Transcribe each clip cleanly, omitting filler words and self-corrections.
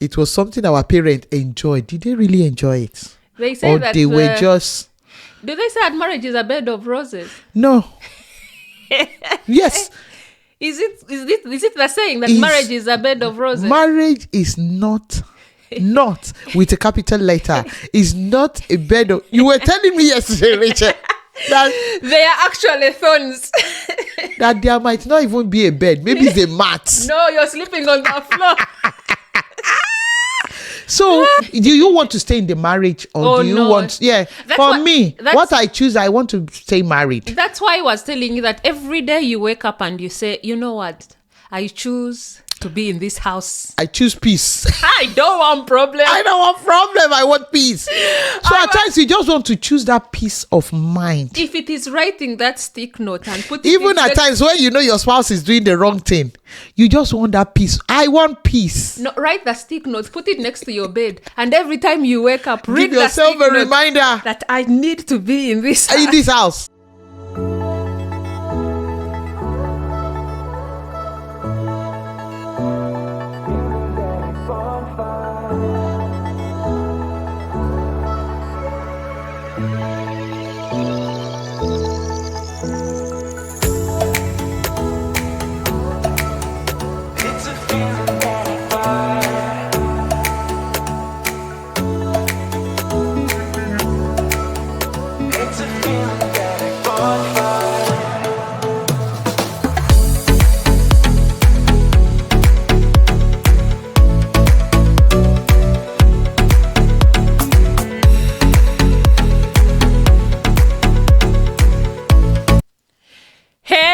it was something our parents enjoyed. Did they really enjoy it? They say or that they were just... Do they say that marriage is a bed of roses? No. Yes. Is it the saying that marriage is a bed of roses? Marriage is not with a capital letter. Is not a bed of... You were telling me yesterday, Rachel, that they are actually thorns. that there might not even be a bed. Maybe it's a mat. No, you're sleeping on the floor. So, do you want to stay in the marriage or do you want... Yeah, what I choose, I want to stay married. That's why I was telling you that every day you wake up and you say, you know what? I choose to be in this house. I choose peace. I don't want problem. I want peace. So at times you just want to choose that peace of mind. If it is writing that stick note and put it... Even at times when you know your spouse is doing the wrong thing, you just want that peace. I want peace. No, write the stick note, put it next to your bed, and every time you wake up, read Give yourself the stick a reminder that I need to be in this house. In this house.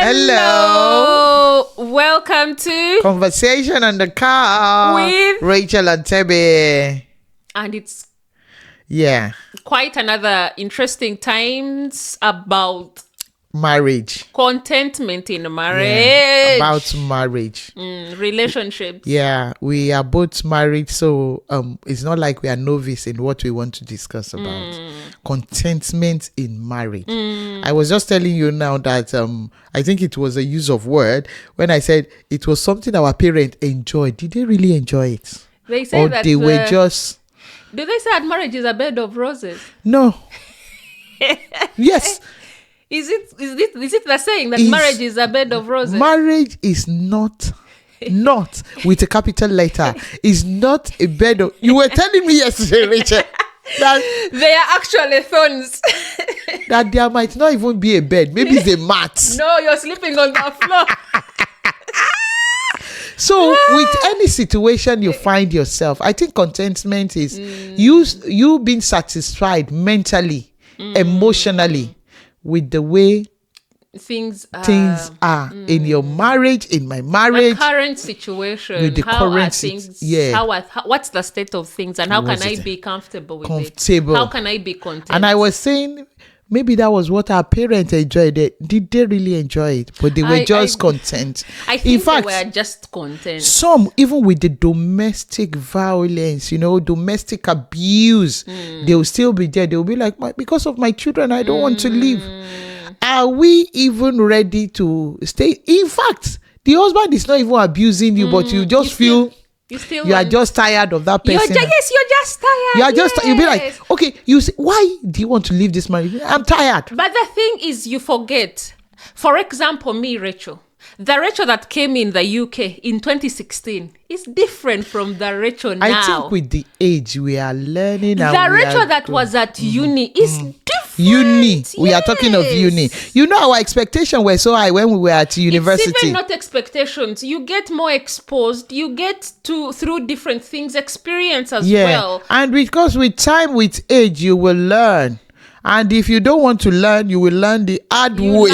Hello. Welcome to Conversation on the Car with Rachel and Tebe. And it's quite another interesting times about marriage. Contentment in marriage. Yeah, about marriage. Relationships. Yeah, we are both married, so it's not like we are novice in what we want to discuss about. Contentment in marriage. I was just telling you now that I think it was a use of word when I said it was something our parents enjoyed. Did they really enjoy it? They say or that they were just... Do they say that marriage is a bed of roses? No. Yes. Is it the saying that marriage is a bed of roses? Marriage is not with a capital letter. Is not a bed of... You were telling me yesterday, Rachel, that they are actually thorns. that there might not even be a bed. Maybe it's a mat. No, you're sleeping on the floor. So with any situation you find yourself, I think contentment is you being satisfied mentally, emotionally with the way things are in your marriage, in my marriage, the current situation, with the current things. What's the state of things, and how can I be comfortable with it? How can I be content? And I was saying, maybe that was what our parents enjoyed. Did they really enjoy it? But they were just content. I think in fact, they were just content. Some, even with the domestic violence, domestic abuse, they will still be there. They will be like, because of my children, I don't want to leave. Are we even ready to stay? In fact, the husband is not even abusing you, but you just feel... You are just tired of that person. You're just tired. You'll be like, okay, you say, why do you want to leave this marriage? I'm tired. But the thing is, you forget. For example, me, Rachel. The Rachel that came in the UK in 2016 is different from the Rachel now. I think with the age we are learning. The Rachel that was at uni is different. Uni. We are talking of uni. Our expectations were so high when we were at university. It's even not expectations. You get more exposed. You get through different things, experience as well. And because with time, with age, you will learn. And if you don't want to learn, you will learn the hard way.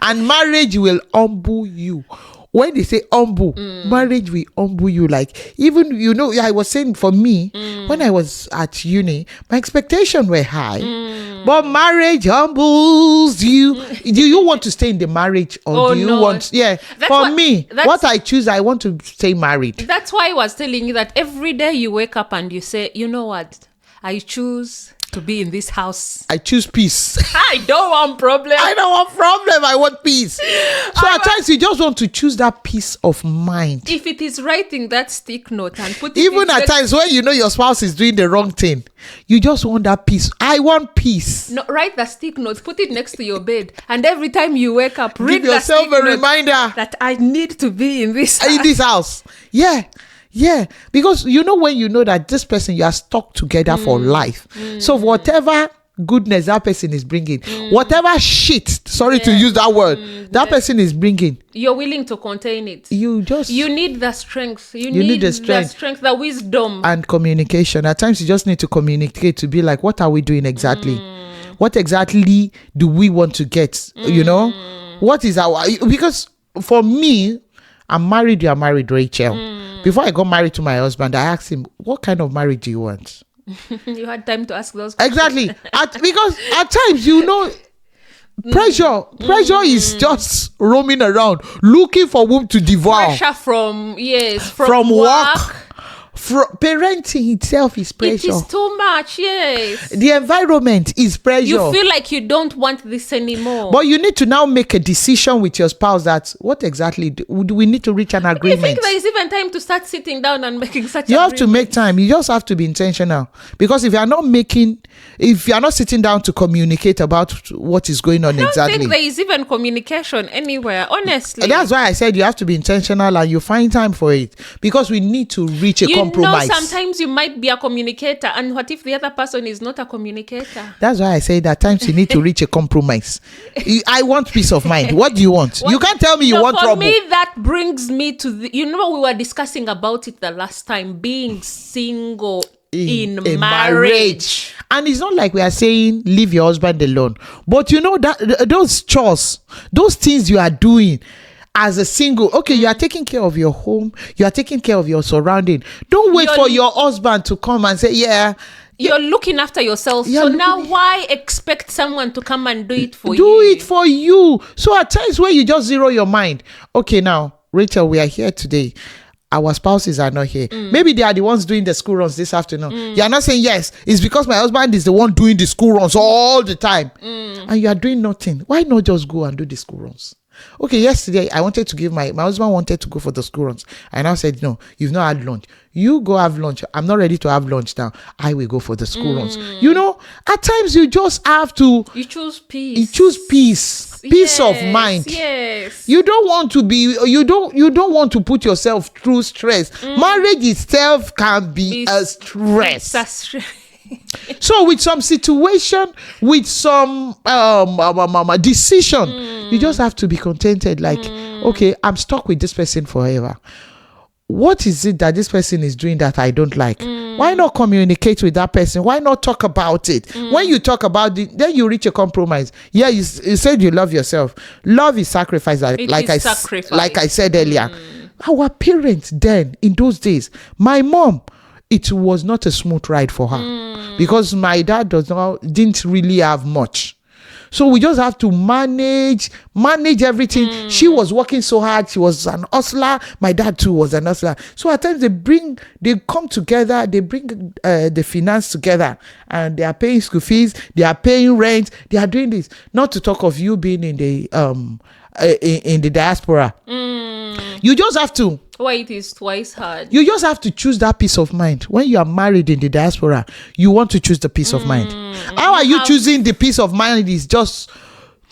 And marriage will humble you. When they say humble, marriage will humble you. Like, even, I was saying for me, when I was at uni, my expectations were high. But marriage humbles you. Do you want to stay in the marriage or do you want... Yeah, what I choose, I want to stay married. That's why I was telling you that every day you wake up and you say, you know what? I choose to be in this house. I choose peace. I don't want problem. I don't want problem. I want peace. So at times you just want to choose that peace of mind. If it is writing that stick note and put it Even at times when you know your spouse is doing the wrong thing, you just want that peace. I want peace. No, write the stick note, put it next to your bed, and every time you wake up, read Give yourself the stick a note reminder that I need to be in this house. in this house. Yeah, because you know when you know that this person you are stuck together for life. So whatever goodness that person is bringing, whatever shit, sorry to use that word, that person is bringing, you're willing to contain it. You need the strength. You need need the the strength. strength, the wisdom. And communication. At times you just need to communicate to be like, what are we doing exactly? What exactly do we want to get? You know, what is our, because for me, I'm married, you are married, Rachel. Before I got married to my husband, I asked him, what kind of marriage do you want? You had time to ask those questions. Exactly. Because at times, you know, pressure is just roaming around, looking for whom to devour. Pressure from work. Parenting itself is pressure. It is too much, yes. The environment is pressure. You feel like you don't want this anymore. But you need to now make a decision with your spouse that what exactly do we need to reach an agreement. You think there is even time to start sitting down and making such You have to make time. You just have to be intentional. Because if you are not sitting down to communicate about what is going on exactly. I don't think there is even communication anywhere, honestly. That's why I said you have to be intentional and you find time for it. Because we need to reach a compromise. Sometimes you might be a communicator, and what if the other person is not a communicator? That's why I say that times you need to reach a compromise. I want peace of mind. What do you want? You can't tell me you want trouble. For me, that brings me to we were discussing about it the last time, being single in a marriage. And it's not like we are saying leave your husband alone, but you know that those chores, those things you are doing as a single, okay, you are taking care of your home, you are taking care of your surrounding. Don't wait for your husband to come and say, you're looking after yourself. So now why expect someone to come and do it for you? Do it for you. So at times when you just zero your mind, okay, now, Rachel, we are here today. Our spouses are not here. Maybe they are the ones doing the school runs this afternoon. You are not saying, yes, it's because my husband is the one doing the school runs all the time. And you are doing nothing. Why not just go and do the school runs? Okay, yesterday I wanted to give my husband wanted to go for the school runs. I now said, no, you've not had lunch. You go have lunch. I'm not ready to have lunch now. I will go for the school runs. You know, at times you just have to. You choose peace. You choose peace. Peace of mind. Yes. You don't want to be. You don't want to put yourself through stress. Marriage itself can be a stress. So with some situation, with some decision, you just have to be contented. Like, okay, I'm stuck with this person forever. What is it that this person is doing that I don't like? Why not communicate with that person? Why not talk about it? When you talk about it, then you reach a compromise. Yeah, you said you love yourself. Love is sacrifice. Like I said earlier. Our parents then, in those days, my mom, it was not a smooth ride for her because my dad didn't really have much. So we just have to manage everything. She was working so hard. She was an hustler. My dad too was an hustler. So at times they come together, they bring the finance together, and they are paying school fees, they are paying rent, they are doing this. Not to talk of you being in the diaspora. You just have to. Why it is twice hard. You just have to choose that peace of mind. When you are married in the diaspora, you want to choose the peace of mind. How are you choosing the peace of mind? Is just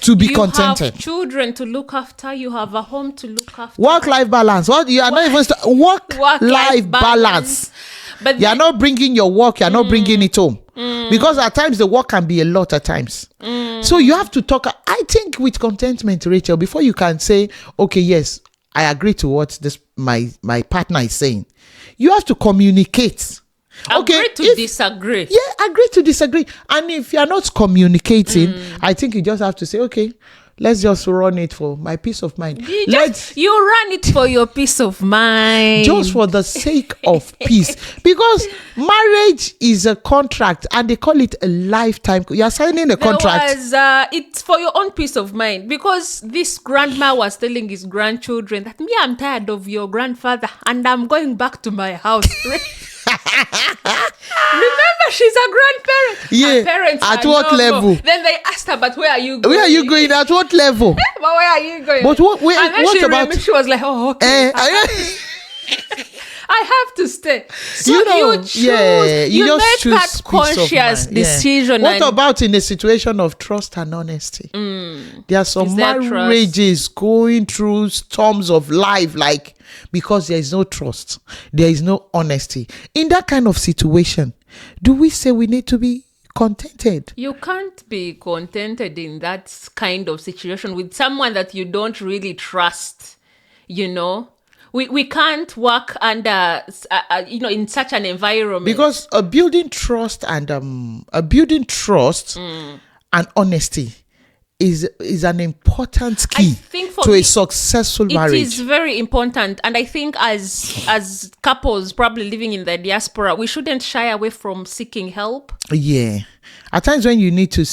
to be contented. You have children to look after. You have a home to look after. Work-life balance. What you are not even work-life balance. But you are not bringing your work. You are not bringing it home. Because at times the work can be a lot at times. So you have to talk. I think with contentment, Rachel, before you can say, okay, yes, I agree to what my partner is saying, you have to communicate. Agree to disagree. Yeah, agree to disagree. And if you're not communicating, I think you just have to say, okay, let's just run it for my peace of mind. You run it for your peace of mind. Just for the sake of peace. Because marriage is a contract and they call it a lifetime. You're signing a contract. It's for your own peace of mind. Because this grandma was telling his grandchildren that I'm tired of your grandfather and I'm going back to my house. Remember, she's a grandparent. Yeah. Her parents At are what no level? go. Then they asked her, but where are you going? Where are you going? At what level? But where are you going? But what And then about? she was like, oh, okay. I have to stay. So you choose. Yeah, you just make choose that peace of conscious mind. Yeah. decision. What and about in a situation of trust and honesty? There are some Is there trust? marriages going through storms of life, like because there is no trust, there is no honesty. In that kind of situation, do we say we need to be contented? You can't be contented in that kind of situation with someone that you don't really trust, you know? We can't work under, in such an environment. Because building trust and honesty is an important key to a successful marriage. It is very important, and I think as couples probably living in the diaspora, we shouldn't shy away from seeking help. Yeah, at times when you need to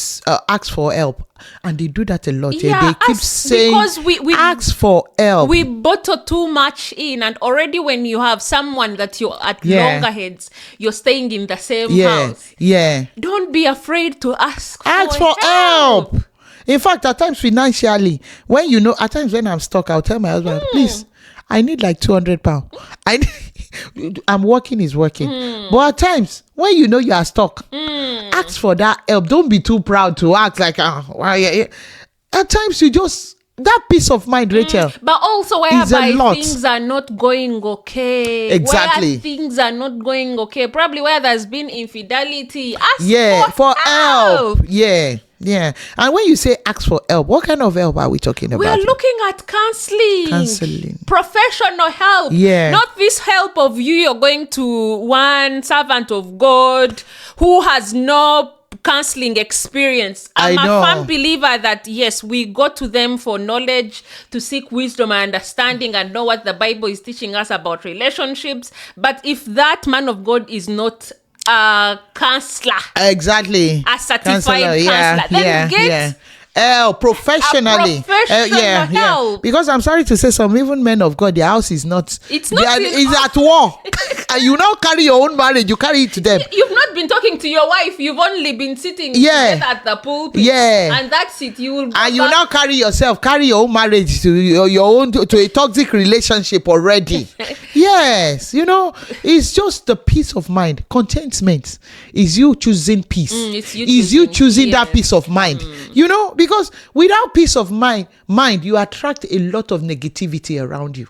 ask for help, and they do that a lot. Yeah, they keep saying because we ask for help. We bottle too much in, and already when you have someone that you're at loggerheads, you're staying in the same house. Yeah, don't be afraid to ask for help. In fact, at times financially, at times when I'm stuck, I'll tell my husband, please, I need like 200 pounds. I'm working is working. But at times, when you are stuck, ask for that help. Don't be too proud to act like, at times that peace of mind, Rachel. But also whereby things are not going okay. Exactly. Where things are not going okay. Probably where there's been infidelity. Ask for help. Yeah. And when you say ask for help, what kind of help are we talking about? We are looking at counseling. Professional help. Yeah. Not this help of you're going to one servant of God who has no counseling experience. I'm a firm believer that yes, we go to them for knowledge, to seek wisdom and understanding and know what the Bible is teaching us about relationships. But if that man of God is not a counselor, exactly, a certified counselor, then get professionally. Help. Because I'm sorry to say, some even men of God, their house is not. It's not. It's at war. And you now carry your own marriage. You carry it to them. You've not been talking to your wife. You've only been sitting together at the pulpit. Yeah. And that's it. You will. And you now carry your own marriage to your own to a toxic relationship already. Yes, it's just the peace of mind. Contentment is you choosing peace. Is you choosing that peace of mind. Because without peace of mind, you attract a lot of negativity around you.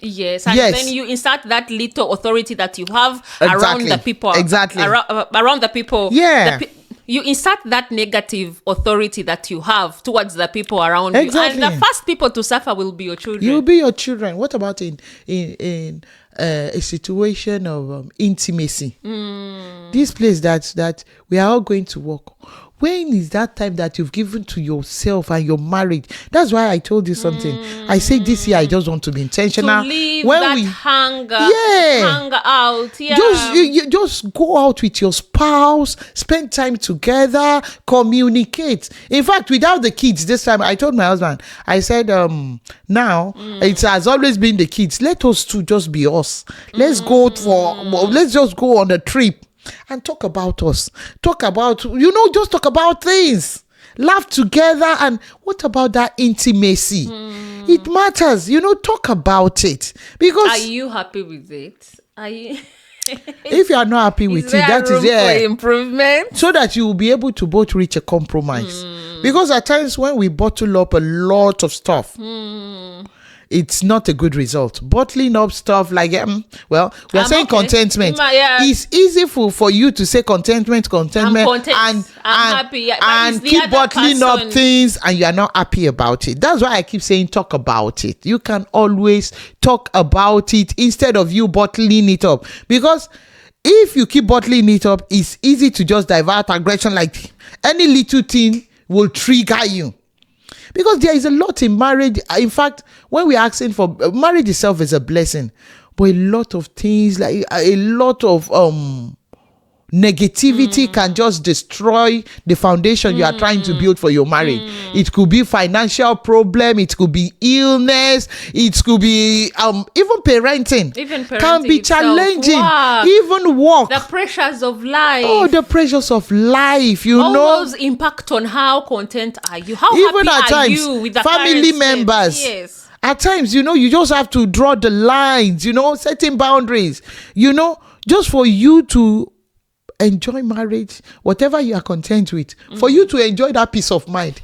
Yes, and then you insert that little authority that you have around the people. Exactly. Around the people. Yeah. You insert that negative authority that you have towards the people around you. And the first people to suffer will be your children. You'll be your children. What about in a situation of intimacy? This place that we are all going to work. When is that time that you've given to yourself and your marriage? That's why I told you something. I say this year I just want to be intentional. To leave hunger out. Yeah. You just go out with your spouse, spend time together, communicate. In fact, without the kids, this time I told my husband, I said, now it has always been the kids. Let us two just be us. Let's just go on a trip. And talk about us. Talk about, just talk about things. Laugh together. And what about that intimacy? It matters. Talk about it. Because are you happy with it? If you are not happy with it, that is for improvement. So that you will be able to both reach a compromise. Because at times when we bottle up a lot of stuff, it's not a good result. Bottling up stuff like, we're saying contentment. It's easy for you to say contentment, I'm content. I'm happy. And keep bottling up things and you are not happy about it. That's why I keep saying talk about it. You can always talk about it instead of you bottling it up. Because if you keep bottling it up, it's easy to just divert aggression. Like any little thing will trigger you. Because there is a lot in marriage. In fact, when we're asking for marriage itself is a blessing, but a lot of things, like a lot of Negativity can just destroy the foundation you are trying to build for your marriage. It could be financial problem, it could be illness, it could be even parenting. Can be itself. challenging. Wow. Even work. The pressures of life. Oh, the pressures of life, all those impact on how content are you? How even happy at are times, you with the family current members. state? Yes. At times, you just have to draw the lines, setting boundaries, just for you to enjoy marriage, whatever you are content with, for you to enjoy that peace of mind.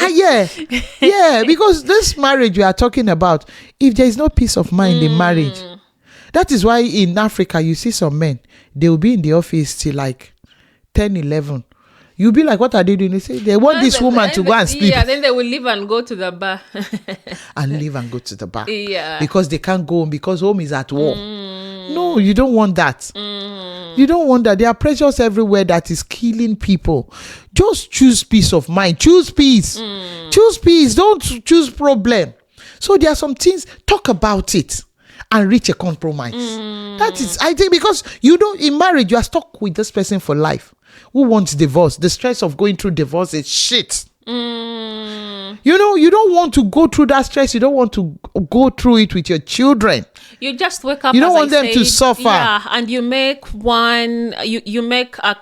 Yeah, because this marriage we are talking about, if there is no peace of mind in marriage, that is why in Africa you see some men, they will be in the office till like 10, 11. You'll be like, what are they doing? They say they want this woman to go and sleep. Yeah, then they will leave and go to the bar. And leave and go to the bar. Yeah. Because they can't go home, because home is at war. No, you don't want that. You don't want that. There are pressures everywhere that is killing people. Just choose peace of mind. Choose peace. Choose peace. Don't choose problem. So there are some things, talk about it and reach a compromise. That is, I think, because in marriage, you are stuck with this person for life. Who wants divorce? The stress of going through divorce is shit. You don't want to go through that stress. You don't want to go through it with your children. You just wake up. You don't want them to suffer. Yeah, and you make you make a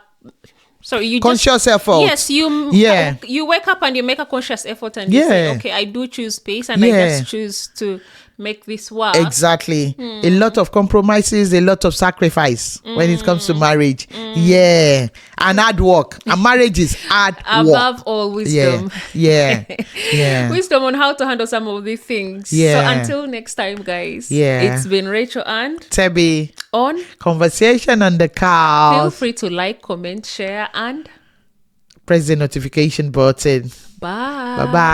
conscious effort. Yes, you wake up and you make a conscious effort and you say, okay, I do choose peace and I just choose to make this work. Exactly. A lot of compromises, a lot of sacrifice when it comes to marriage. Yeah. And hard work. And marriage is hard work. Above all, wisdom. Yeah. Wisdom on how to handle some of these things. Yeah. So until next time, guys. Yeah. It's been Rachel and Tebby on Conversation on the Couch. Feel free to like, comment, share, and press the notification button. bye. Bye-bye.